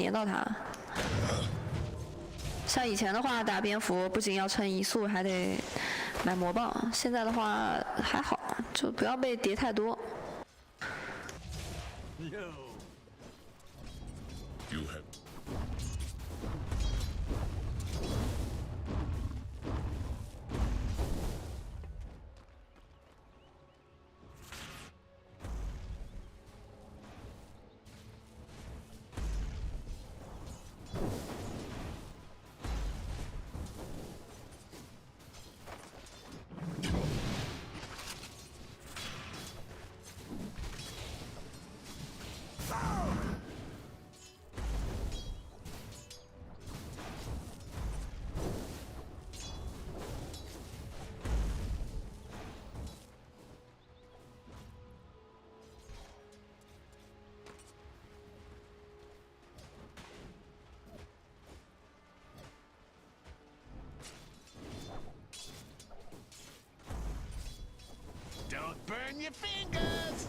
粘到他。像以前的话，打蝙蝠不仅要撑移速，还得买魔棒。现在的话还好，就不要被叠太多。Don't burn your fingers!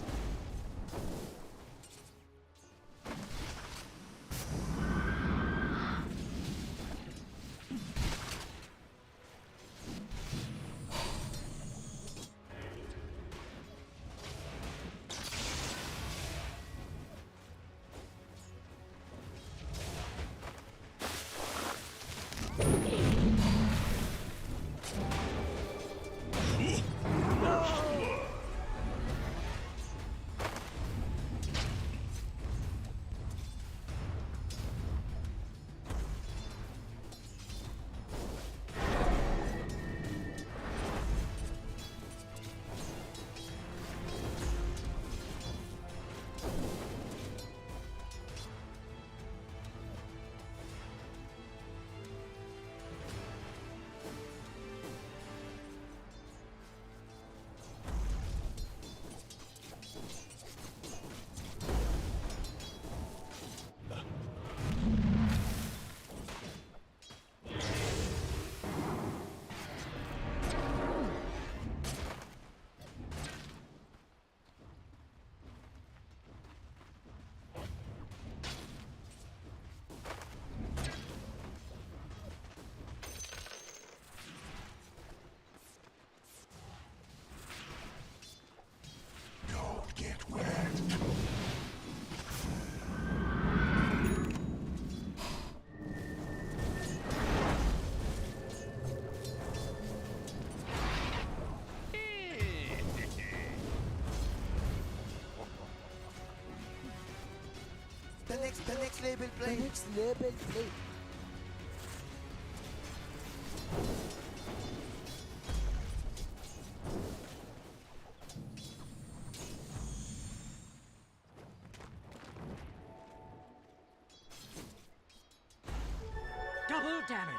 The next label play. The next label play. Double damage.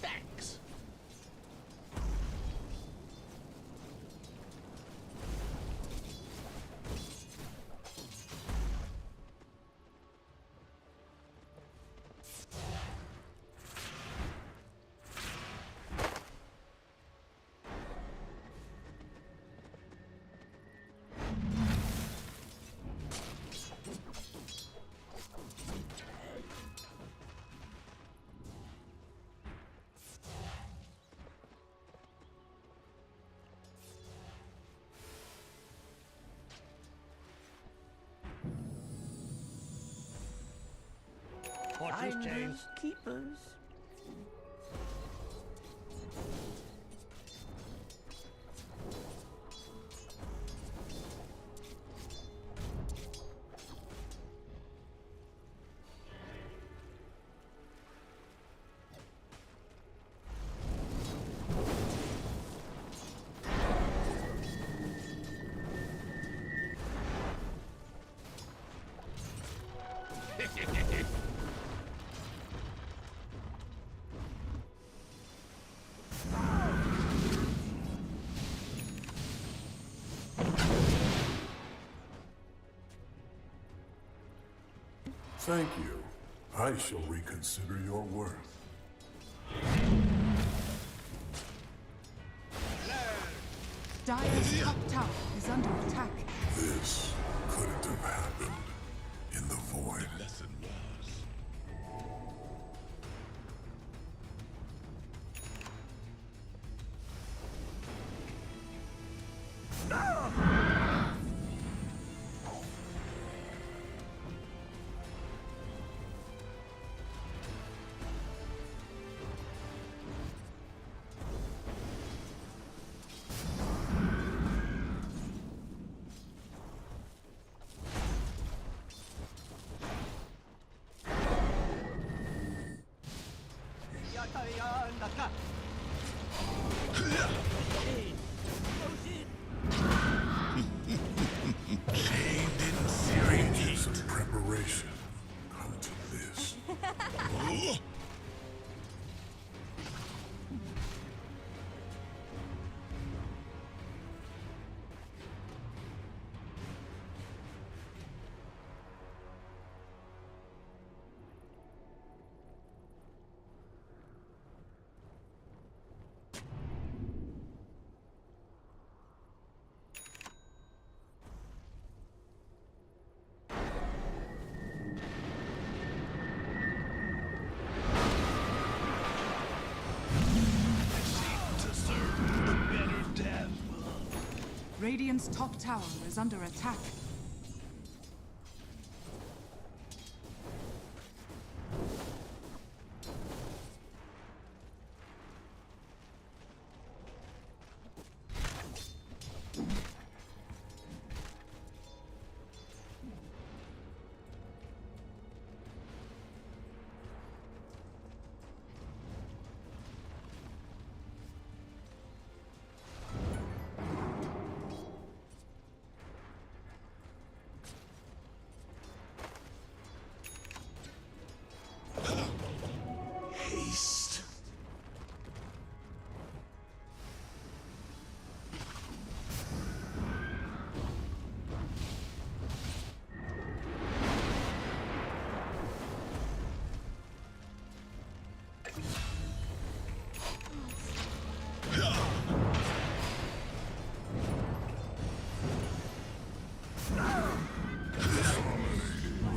Thanks. Horses change. Keepers. Thank you. I shall reconsider your worth. Dire's top tower is under attack. This couldn't have happened in the void. Lesson was. Chained in searing Ages heat. of preparation come to this. Deserve the better death. Radiant's top tower is under attack. Haste.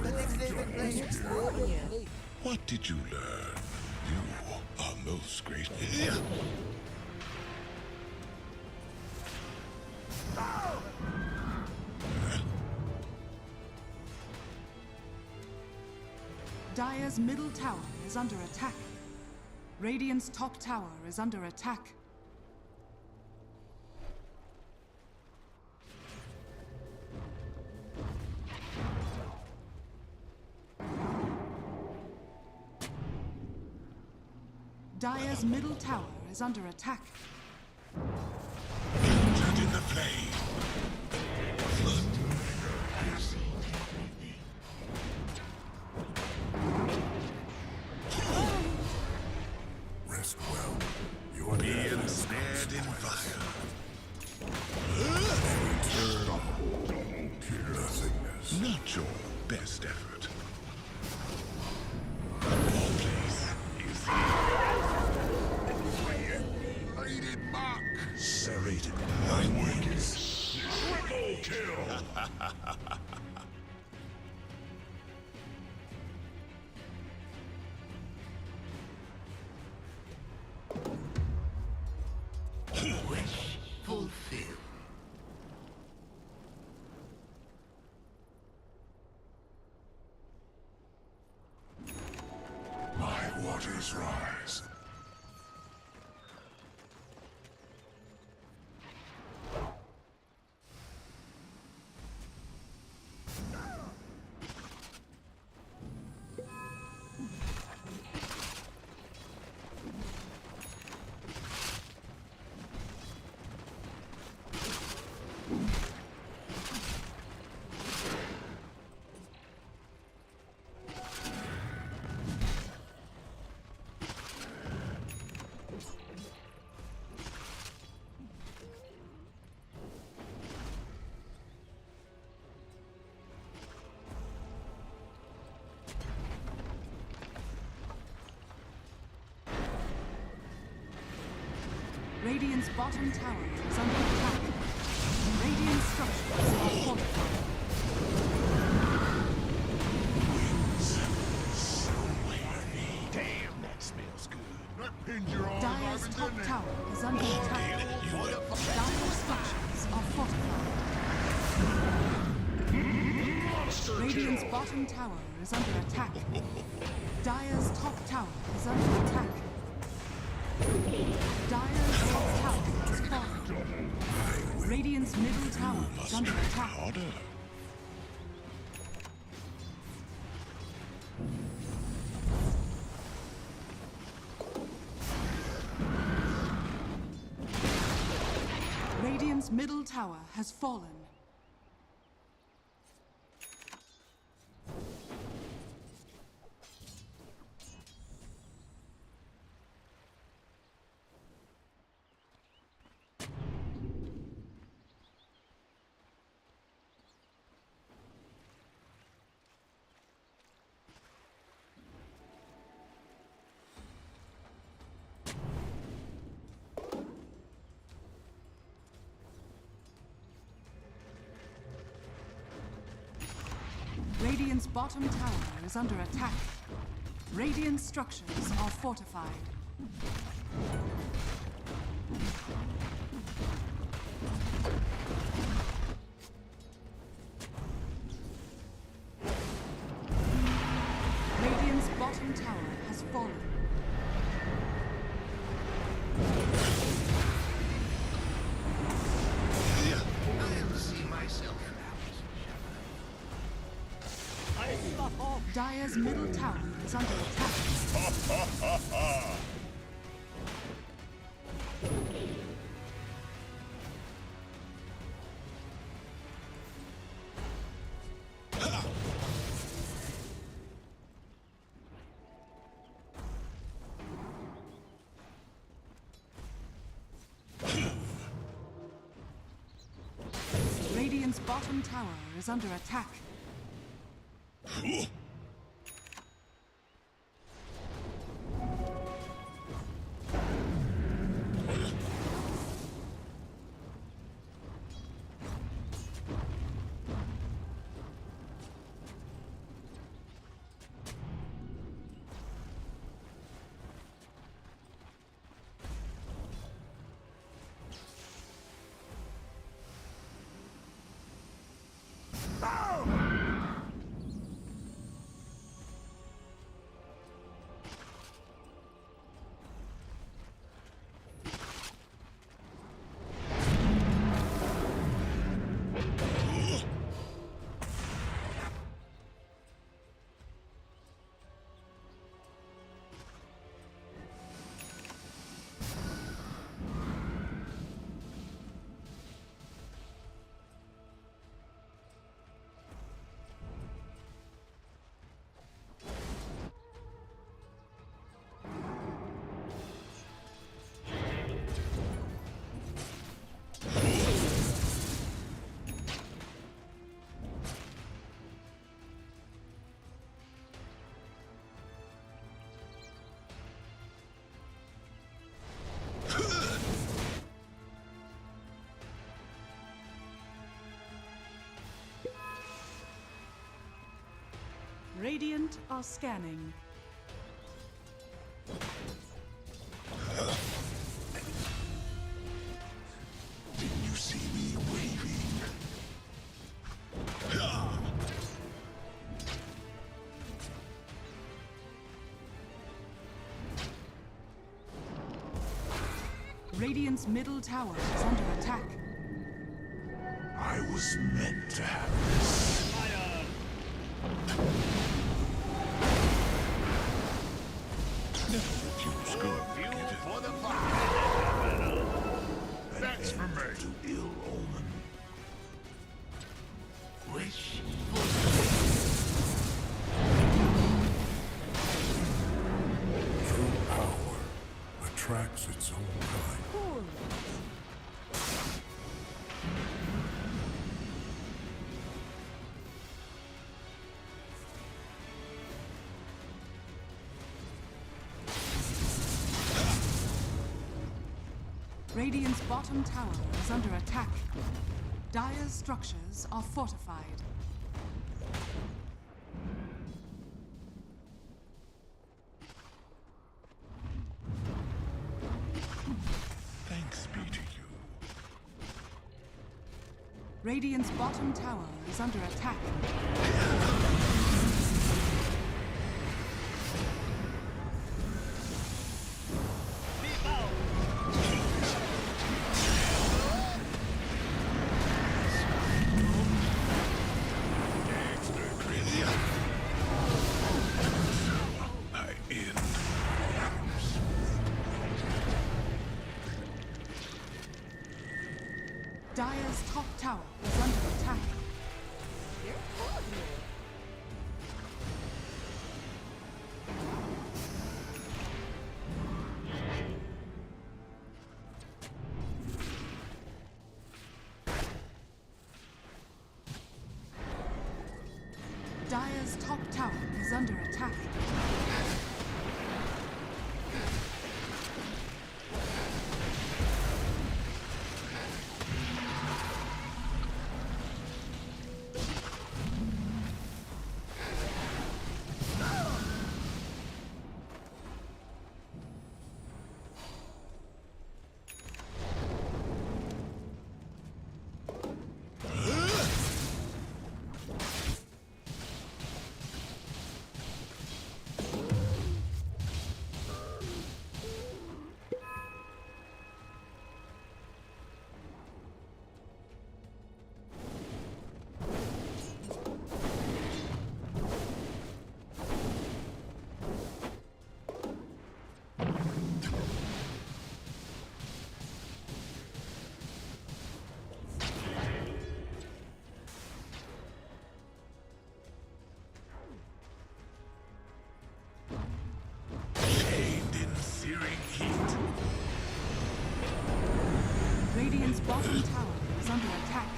The next level play. Next level play. What did you learn? You are most great. Dire's middle tower is under attack. Radiant's top tower is under attack. Dire's middle tower is under attack. Injured in the flame. Rest well. You are Be the ensnared in fire. nothingness. Not your best effort. Your place is here. Hated mock. Serrated. My weakness. Triple kill. Wish fulfilled. My waters rise. Radiant's bottom tower is under attack. Radiant structures are fortified. Damn, that smells good. That pins your arm, Dire's top tower is under attack. Dire's structures are fortified. Radiant's bottom tower is under attack. Dire's top tower is under attack. Dire's top tower is falling. Radiant's middle tower is under attack. Harder. Radiant's middle tower has fallen. Radiant's bottom tower is under attack. Radiant structures are fortified. Radiant's bottom tower has fallen. Dire's middle tower is under attack. Radiant's bottom tower is under attack. Radiant are scanning. Didn't you see me waving? Radiant's middle tower is under attack. I was meant to have this. Never refuse good. Give it for the fire. That's for me. To ill omen. Wish. True power attracts its own kind. Radiant's bottom tower is under attack. Dire's structures are fortified. Thanks be to you. Radiant's bottom tower is under attack. Dire's top tower is under attack. Dire's top tower is under attack. Radiant's bottom tower is under attack.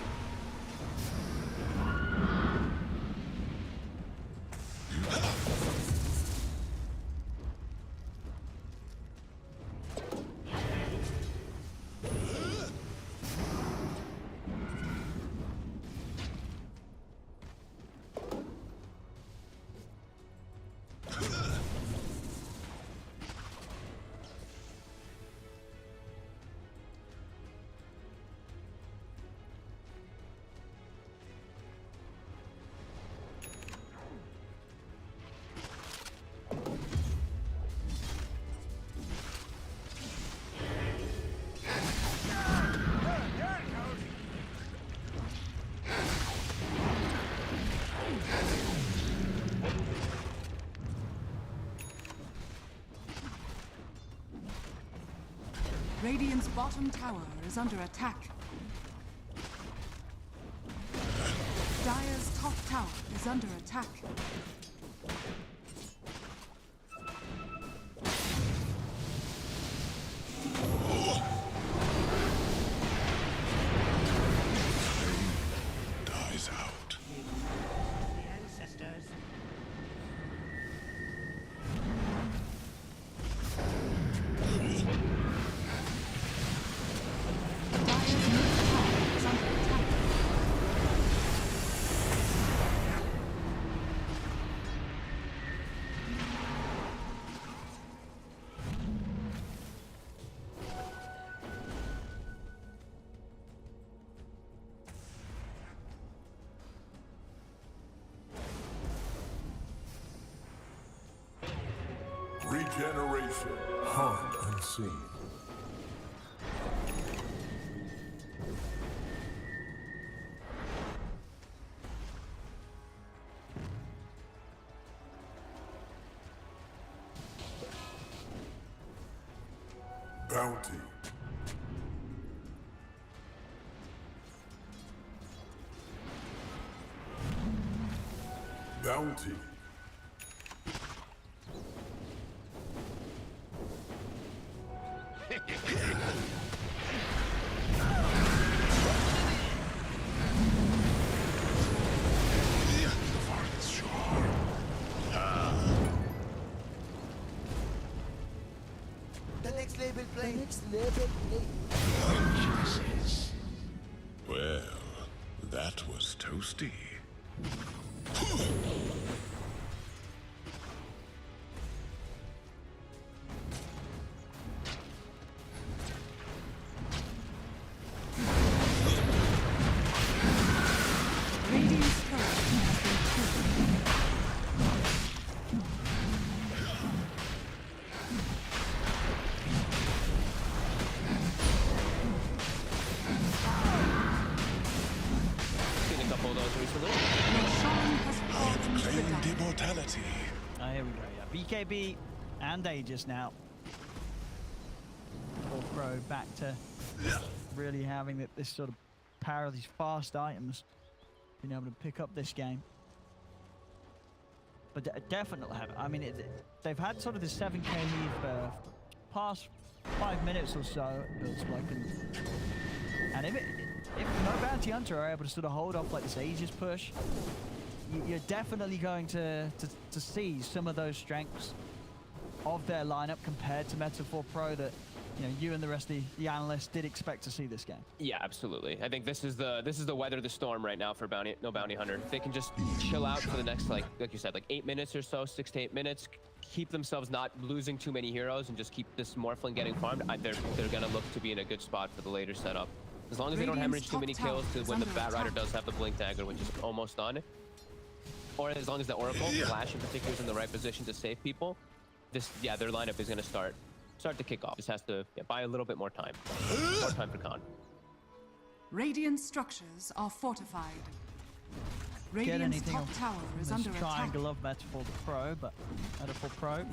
Radiant's bottom tower is under attack. Dire's top tower is under attack. Dies out. Ancestors. Regeneration. Harm unseen. Bounty. Bounty. The next level play. Toast was toasty. Radiant's turret has been killed. Seen a couple of those recently. The Shaman has fallen to the Claimed dark. immortality. Oh, here we go. Yeah, BKB and Aegis now. 4Pro back to really having this sort of power of these fast items, being able to pick up this game. But definitely have. I mean, they've had sort of this 7k lead for past 5 minutes or so. It feels like, and if no bounty hunter are able to sort of hold off like this Aegis push, you're definitely going to see some of those strengths of their lineup compared to Meta4Pro that you and the rest of the analysts did expect to see this game. Yeah, absolutely. I think this is the weather the storm right now for no bounty hunter. If they can just chill out for the next like you said, like 8 minutes or so, 6 to 8 minutes, keep themselves not losing too many heroes, and just keep this Morphling getting farmed, they're gonna look to be in a good spot for the later setup. As long as they don't hemorrhage too many kills to when the Batrider does have the Blink Dagger, which is almost done, or as long as the Oracle, Flash in particular, is in the right position to save people, their lineup is gonna start to kick off. Just has to buy a little bit more time. More time for kAAN. Radiant structures are fortified. Get Radiant's anything top off tower is this under attack. triangle of Meta4Pro, but Meta4Pro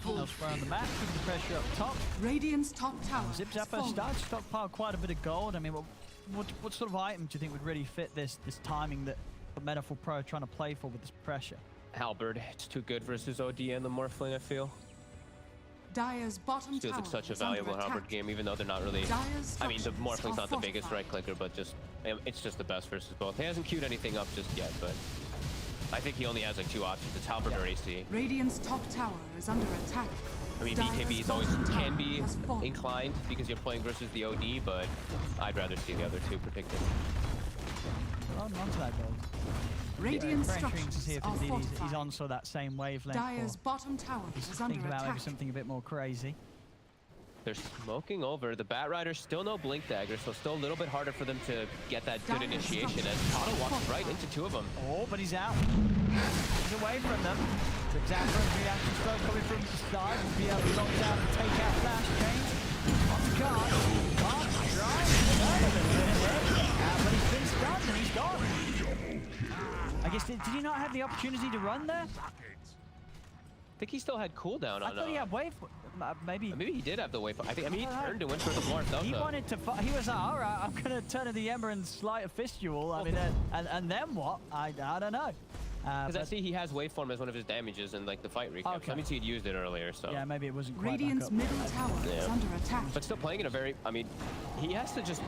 elsewhere on the map, keeping the pressure up top. Radiant's top tower has ZipZaper fallen. starts to stockpile quite a bit of gold. I mean, what sort of item do you think would really fit this timing that Meta4Pro are trying to play for with this pressure? Halberd, it's too good versus OD and the Morphling, I feel. Dire's bottom Feels tower like such a is under valuable attack. Halberd game, even though they're not really... Dire's I mean, the structures Morphling's are not the biggest fortified. right clicker, but it's just the best versus both. He hasn't queued anything up just yet, but I think he only has like 2 options. It's Halberd or AC. Radiant's top tower is under attack. I mean, Dire's BKB is always bottom tower can be has fallen. inclined because you're playing versus the OD, but I'd rather see the other two predicted. Well, onto that gold. Radiant Pressuring to structures see if are indeed fortified. he's on sort of that same wavelength. Dire's or bottom tower he's is under thinking about maybe attack. something a bit more crazy. They're smoking over. The Batrider still no Blink Dagger, so still a little bit harder for them to get that good Dire's initiation as structures Otto are walks right fortified. into 2 of them. Oh, but he's out. He's away from them. ZipZaper and Vyacheslove coming from the side will be able to lock down and take out Flash Chains. On the card. Can't drive. But he's been stunned and he's gone. I guess, did he not have the opportunity to run there? I think he still had cooldown I on. thought he had wave. Maybe Maybe he did have the wave. I mean, he turned and went for the morph. he wanted to fight. He was like, all right, I'm going to turn to the Ember and slight a fist duel. I mean, and then what? I don't know. Because I see he has waveform as one of his damages in like the fight recap. Okay. I mean, he'd used it earlier, so. Yeah, maybe it wasn't quite Radiant's back up. middle tower is under attack. But still playing in a very. I mean, he has to just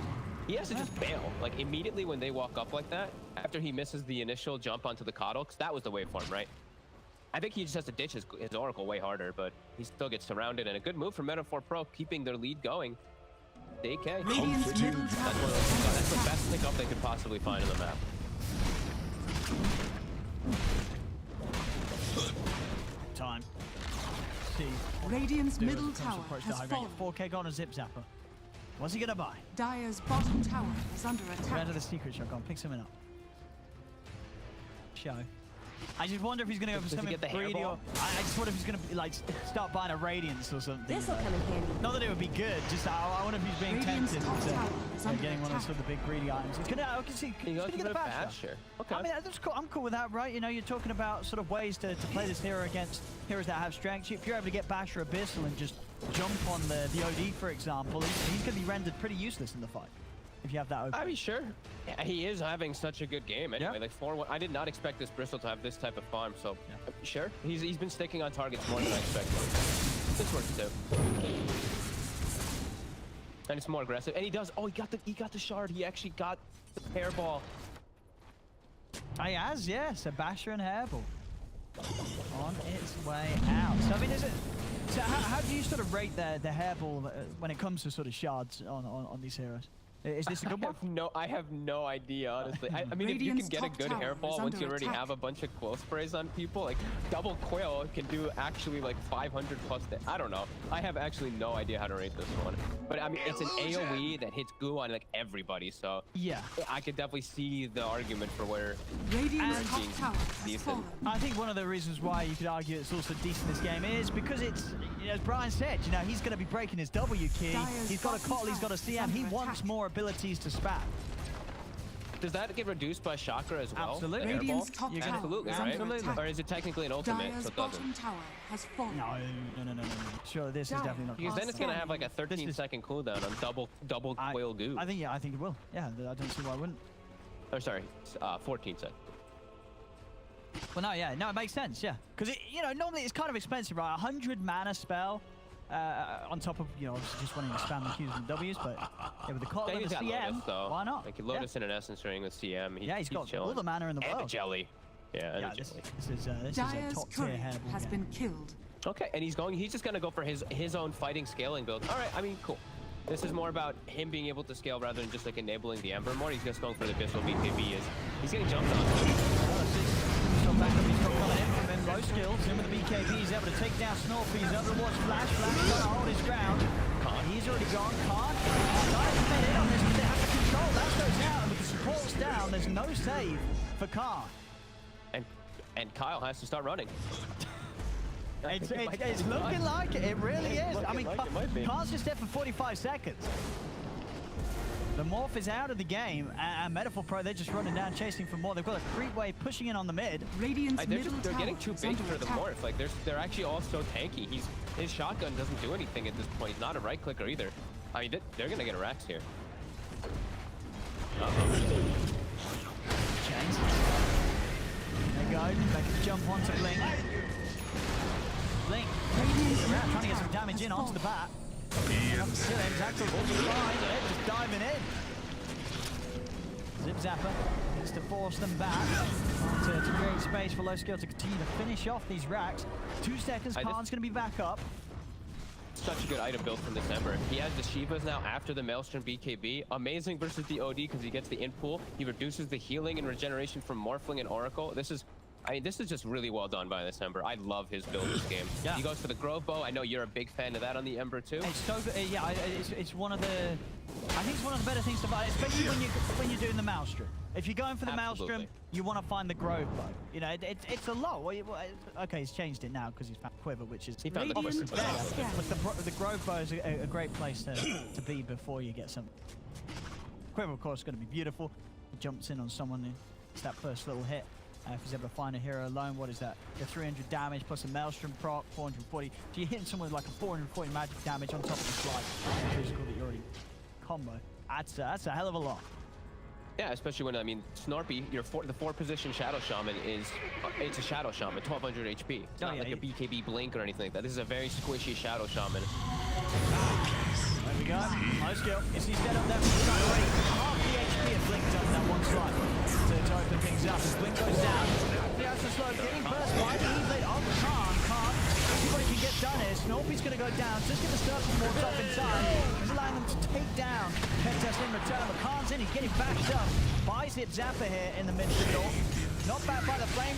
bail like immediately when they walk up like that. After he misses the initial jump onto the coddle, because that was the waveform, right? I think he just has to ditch his Oracle way harder, but he still gets surrounded, and a good move from Meta4Pro, keeping their lead going. DK. Radiant's middle tower That's the best pickup they could possibly find on the map. Time. See. Radiant's do middle as it comes tower approach the has high ground. fallen. 4K gone on ZipZaper. What's he gonna buy? Dire's bottom tower is under attack. Ran to the secret shot. Go on, pick something up. Show. I just wonder if he's gonna go for Does he something get the greedy, or hairball? I just wonder if he's gonna like start buying a Radiance or something. This'll come in handy. Not that it would be good. Just I wonder if he's being Radiant's tempted top tower is to under getting one of attack. sort of the big greedy items. He's gonna. I can see. He He's goes gonna for get a the Basher. Basher. Okay. I mean, that's cool. I'm cool with that, right? You know, you're talking about sort of ways to play this hero against heroes that have strength. If you're able to get Basher Abyssal and just jump on the OD, for example, he's going to be rendered pretty useless in the fight if you have that open. I mean, sure. Yeah, he is having such a good game anyway. Yeah. Like 4-1. I did not expect this Bristol to have this type of farm, so sure. He's been sticking on targets more than I expected. This works too. And it's more aggressive. And he does. Oh, he got the shard. He actually got the hairball. He has, yes, a Basher and Hairball on its way out. So I mean, how do you sort of rate the Hairball when it comes to sort of shards on these heroes? Is this a good one? I have no idea, honestly. I mean, if you can Radiant's get a top good tower hairball is once you under already attack. have a bunch of quill sprays on people, like double quill can do actually like 500 plus. I don't know. I have actually no idea how to rate this one. But I mean, it's an AoE that hits goo on like everybody, so Yeah. I could definitely see the argument for where Radiant's top being tower has decent. fallen. I think one of the reasons why you could argue it's also decent this game is because it's, as Brian said, you know, he's going to be breaking his W key. Dire's He's got a bottom KAAN, he's got a tower is CM. He under wants attack. more abilities to spam. Does that get reduced by chakra as well? Absolutely. the hairball? Radiant's top You tower can- Absolutely, is right? under attack. Or is it technically an ultimate, Dire's so it doesn't? bottom tower has fallen. No. Sure, this is Dire definitely not. Because then it's gonna have like a This is- 13-second cooldown on double quill goo. I think it will. Yeah, I don't see why it wouldn't. Or sorry, 14 seconds. Well, no, yeah, no, it makes sense, yeah. Because, you know, normally it's kind of expensive, right? 100 mana spell on top of, you know, obviously just wanting to spam the Qs and Ws, but yeah, with the KAAN and He's the got CM, Lotus, though. why not? Like Lotus in an essence ring with CM. Yeah, he's got all the mana in the and world. the jelly. Yeah, and Yeah, the this jelly. is a Dire's top tier courier hairball has game. been killed. Okay, and he's just gonna go for his own fighting scaling build. All right, I mean, cool. This is more about him being able to scale rather than just like enabling the Ember more. He's just going for the Abyssal BKB. He's getting jumped on. So back up, he's got coming in from him, Lowskill. In with the BKB, he's able to take down Snorpie. He's able to watch Flash. Flash is going to hold his ground. He's already gone. kAAN. Nice minute on this, but they have to control. That goes out, and with the supports down, there's no save for kAAN. And Kyle has to start running. It's looking like it. It really is. I mean, like it might be. kAAN's just there for 45 seconds. The Morph is out of the game, and Meta4Pro, they're just running down, chasing for more. They've got a creep wave pushing in on the mid. Radiant's They're middle tower getting too is big under for the attack. Morph. Like they're actually all so tanky. His shotgun doesn't do anything at this point. He's not a right clicker either. I mean, they're gonna get Rex here. Chains. There you go. They can jump onto BliNcc. BliNcc around trying to get some damage in onto the bat. Still xactl will be fine. They're just diving in. ZipZaper needs to force them back to create space for Lowskill to continue to finish off these racks. 2 seconds, kAAN's going to be back up. Such a good item build from this Ember. He has the Shivas now after the Maelstrom BKB. Amazing versus the OD because he gets the in pool. He reduces the healing and regeneration from Morphling and Oracle. This is just really well done by this Ember. I love his build this game. Yeah. He goes for the Grove Bow. I know you're a big fan of that on the Ember too. It's so good. Yeah, it's one of the. I think it's one of the better things to buy, especially when you're doing the Maelstrom. If you're going for the Absolutely. Maelstrom, you want to find the Grove Bow. You know, it's a lot. Okay, he's changed it now because he's found Quiver, which is. He found the Radiant Quiver. is scanning. But the Grove Bow is a great place to be before you get some. Quiver, of course, is going to be beautiful. He jumps in on someone. It's that first little hit. If he's able to find a hero alone, what is that? The 300 damage plus a Maelstrom proc, 440. So you're hitting someone with like a 440 magic damage on top of the slide. Physical that you already combo. That's a hell of a lot. Yeah, especially when, I mean, Snorpie, the 4-position Shadow Shaman it's a Shadow Shaman, 1200 HP. It's not yeah, like a BKB BliNcc or anything like that. This is a very squishy Shadow Shaman. There we go. Lowskill. Is he set up there for the side? Already half the HP of BliNcc done that one slide to open things up. As BliNcc goes down, Vyacheslove getting first light. Evening on kAAN. See what he can get done here. Snorpie's going to go down. Just get the circle wards up inside. He's allowing them to take down Keptas in return. But kAAN's in. He's getting bashed up by ZipZaper here in the mid-middle. Not back by the flame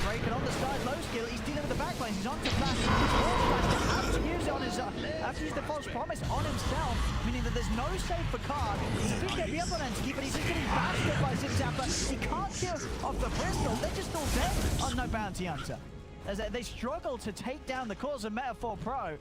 breaking on the side. Lowskill. He's dealing with the backline. He's on to Flash. Have to use it on his. Have to use the false promise on himself, meaning that there's no save for kAAN. He's a big BKB up on ntakii, but he's just getting bashed up by ZipZaper. He can't kill off the Bristol. They're just all dead on no bounty hunter. As they struggle to take down the cause of Meta4Pro.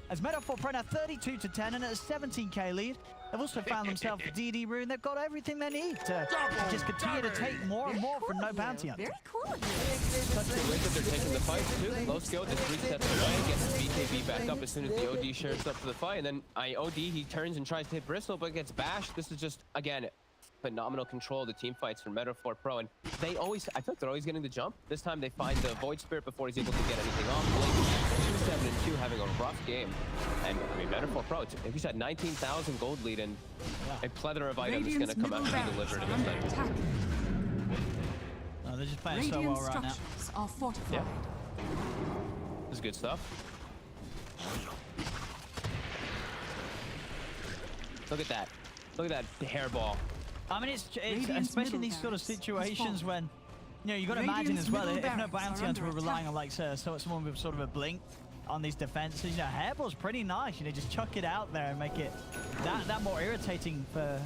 As Meta4Pro now 32-10 and at a 17k lead. They've also found themselves a DD rune. They've got everything they need to just continue to take more and more from no bounty hunter. Very cool. Such a great that they're taking the fight too. Lowskill just resets away, gets his BKB back up as soon as the OD shares up to the fight, and then OD he turns and tries to hit Bristle, but gets bashed. This is just, again, phenomenal control of the team fights from Meta4Pro, and I feel like they're always getting the jump. This time they find the Void Spirit before he's able to get anything off. BliNcc 2-7-2, having a rough game, and I mean Meta4Pro, like you said, 19,000 gold lead, and a plethora of items is going to come out to be delivered in this under fight. attack. Oh, they're just playing so Radiant well right now. structures are fortified. Yeah. This is good stuff. Look at that. Look at that hairball. I mean, it's Radiant's especially in these middle sort of barracks has situations fallen. when, you know, you got to imagine Radiant's as well, middle if no barracks bounty are hunter were under relying on, attack. like, someone with sort of a blink on these defenses, you know, hairball's pretty nice. You know, just chuck it out there and make it that more irritating for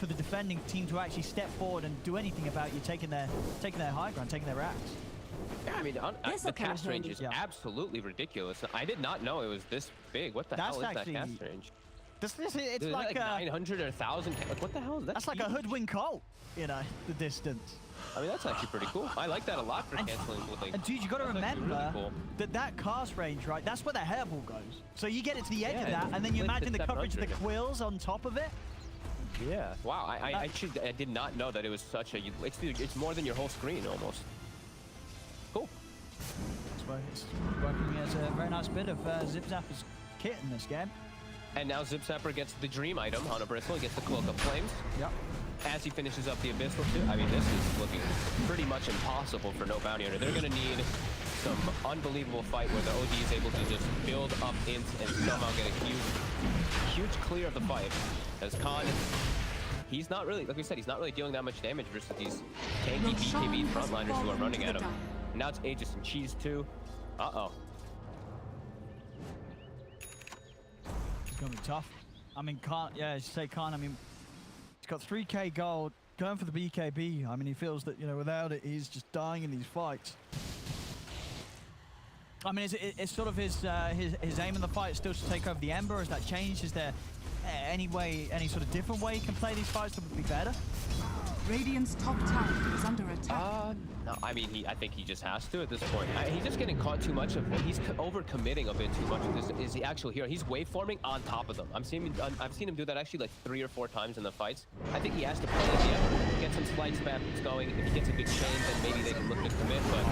the defending team to actually step forward and do anything about you taking their high ground, taking their racks. Yeah, I mean, the cast range is Yeah. absolutely ridiculous. I did not know it was this big. What the That's hell is actually- that cast range? It's Is it like, 900 or 1,000? Like, what the hell is that? that's like a hoodwink Colt, you know, the distance. I mean, that's actually pretty cool. I like that a lot for canceling blink. And dude, you got to That's actually remember really cool. that cast range, right? That's where the hairball goes. So you get it to the edge of Yeah, that, and then you blink imagine to the coverage of the 700. quills on top of it. Yeah. Wow. I did not know that it was such a. It's more than your whole screen almost. Cool. It's working as a very nice bit of ZipZaper's kit in this game. And now ZipZaper gets the dream item on a Bristle. He gets the Cloak of Flames. Yep. As he finishes up the Abyssal too. I mean, this is looking pretty much impossible for no bounty hunter. They're going to need some unbelievable fight where the OD is able to just build up int and somehow get a huge clear of the fight. As kAAN, he's not really, like we said, he's not really dealing that much damage versus these tanky BKB frontliners who are running at him. And now it's Aegis and Cheese too. Uh-oh. It's going to be tough. I mean, kAAN, yeah, as you say, kAAN, I mean, he's got 3k gold, going for the BKB. I mean, he feels that, you know, without it, he's just dying in these fights. I mean, it's sort of his aim in the fight still to take over the Ember. Has that changed? Is there any sort of different way he can play these fights that would be better? Radiant's top tower is under attack. No, I mean, I think he just has to at this point. He's just getting caught too much of it. He's over-committing a bit too much with this. Is the actual hero? He's waveforming on top of them. I've seen him do that actually like 3 or 4 times in the fights. I think he has to play it, yeah, get some slight spams going. If he gets a big chain, then maybe they can look to commit, but...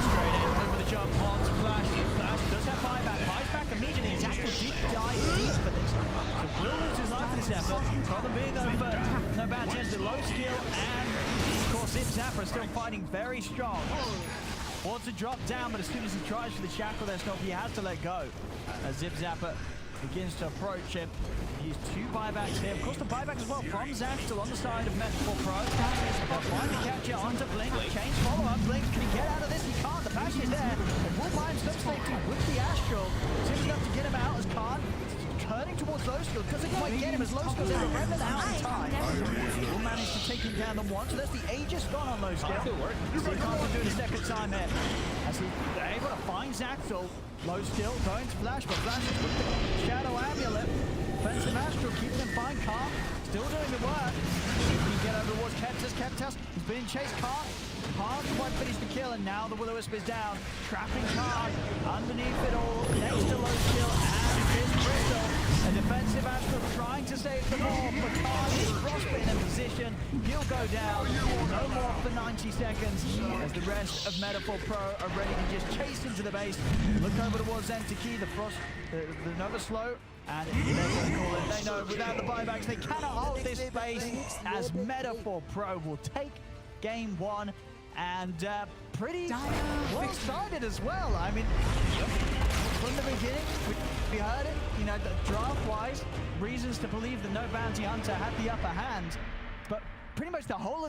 Straight in, over the jump, on Flash. Flash does have buyback. Buys back immediately. xactl did die deep for this. So will lose his life for this effort. Rather being over, no bad chance to Lowskill, and of course ZipZaper still fighting very strong. Wants to drop down, but as soon as he tries for the shackle there, Snorpie, he has to let go. As ZipZaper begins to approach him. He's 2 buybacks here. Of course, the buyback as well from xactl on the side of Meta4Pro. They'll finally catch it onto BliNcc. Chains follow up. BliNcc, can he get out of this? He can't. The bash is there. It will buy him some safety with the Astral. Just enough to get him out as kAAN turning towards Lowskill. Doesn't quite get him as Lowskill's there. Remember out in time. He will manage to take him down the one. So that's the Aegis gone on Lowskill. So he can't do it a second time here. As he's able to find xactl. Lowskill going to Flash, but Flash is with the Shadow Amulet. Offensive Astral keeping him fine. kAAN still doing the work. He can get over towards Keptas. Keptas is being chased. kAAN quite finished the kill, and now the Will-O-Wisp is down. Trapping kAAN underneath it all, next to Lowskill and his Bristol. A defensive Astral trying to save the ball, but kAAN is frostbitten in position. He'll go down. No more for 90 seconds as the rest of Meta4Pro are ready to just chase into the base. Look over towards ntakii, the Nova Slow. And they're going to call it. They know without the buybacks, they cannot hold this space as Meta4Pro will take game 1. And pretty well-sided as well. I mean, from the beginning, we heard it, you know, draft-wise, reasons to believe that no bounty hunter had the upper hand. But pretty much the whole of